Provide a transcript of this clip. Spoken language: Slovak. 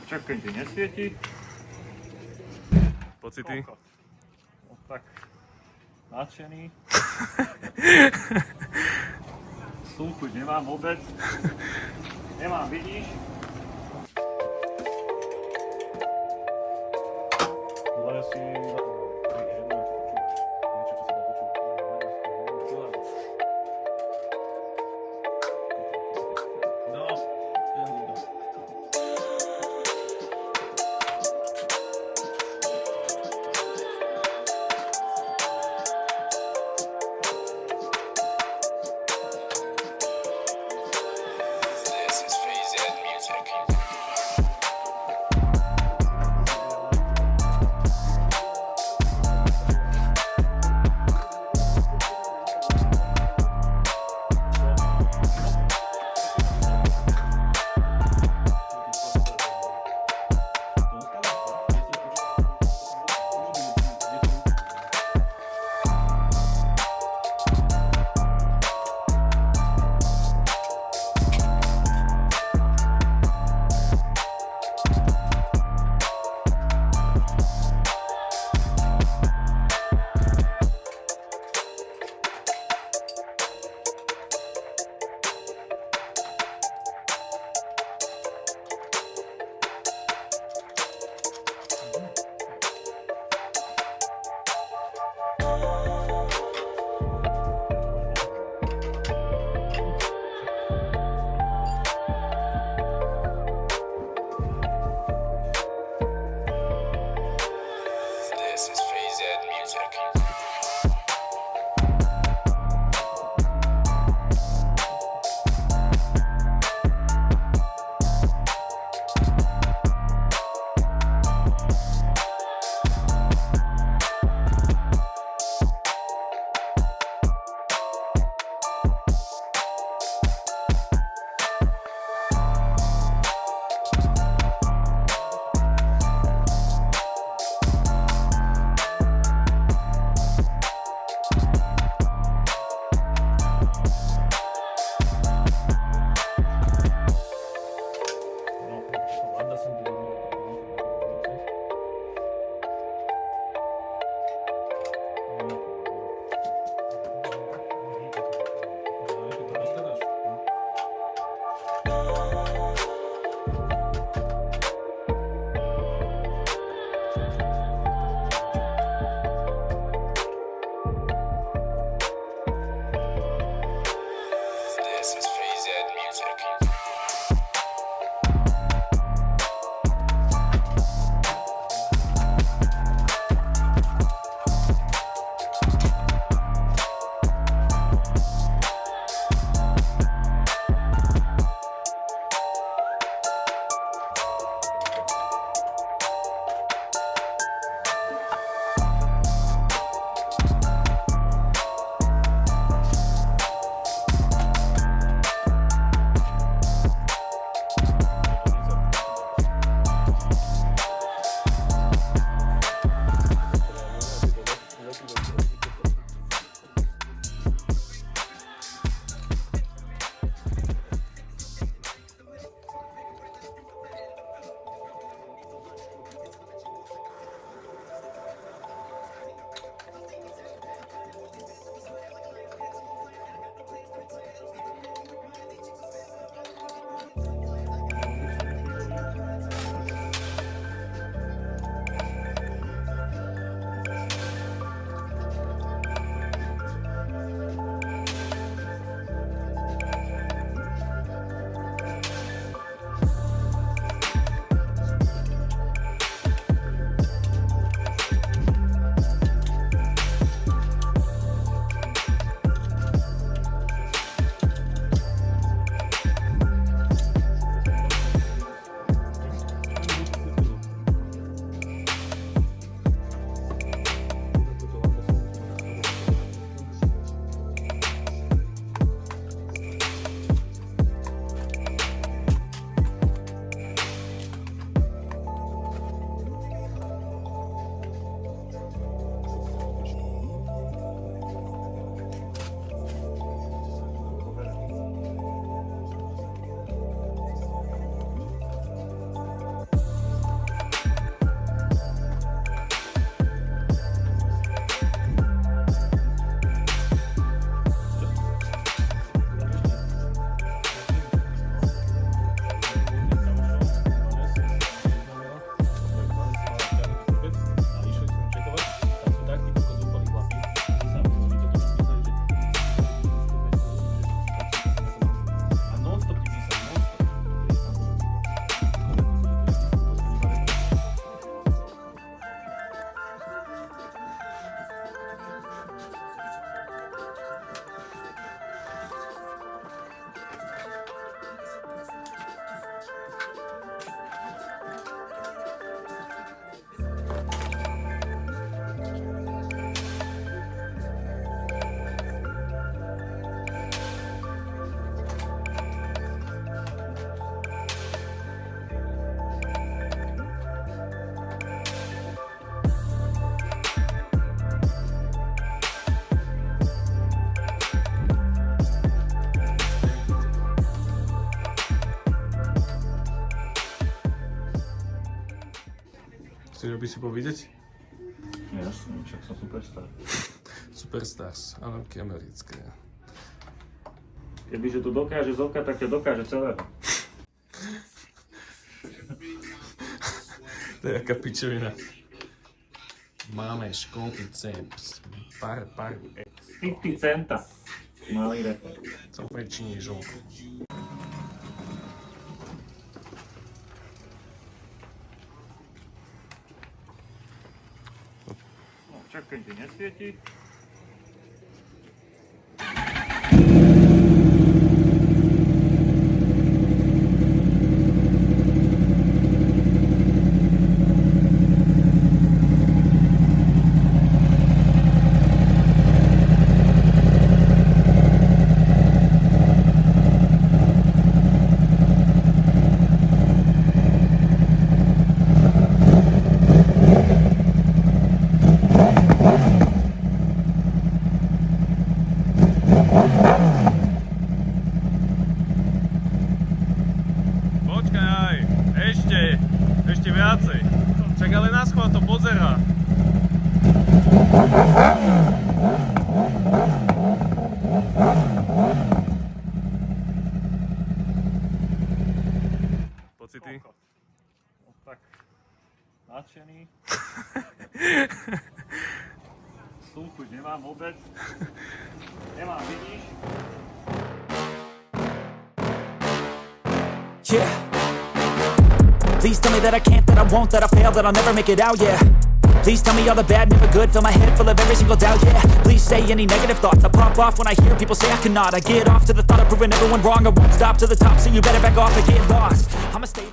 Občerstvenie ti nesvieti. Pocity? No, tak nadšený. Slnku nemám vôbec. Nemám, vidíš? Zle si... by si bol vidieť? Jasne, však som superstar. Superstars, áno, americké. Kebyže to dokáže Zoka, tak to dokáže celého. To je jaká pičovina. Máme školky Ceps. Par. 50 centa. Malý reper. Som väčšiný žolku. No, čakaj, ti nesvieti. Počkaj, ešte viacej. Čak ale na schvál to pozerá. Pocity? No tak, nadšený. Slnku nemám vôbec. Nemám, vidíš? Yeah. Please tell me that I can't, that I won't, that I fail, that I'll never make it out, yeah. Please tell me all the bad, never good, fill my head full of every single doubt, yeah. Please say any negative thoughts, I pop off when I hear people say I cannot. I get off to the thought of proving everyone wrong, I won't stop to the top, so you better back off and get lost. I'ma stay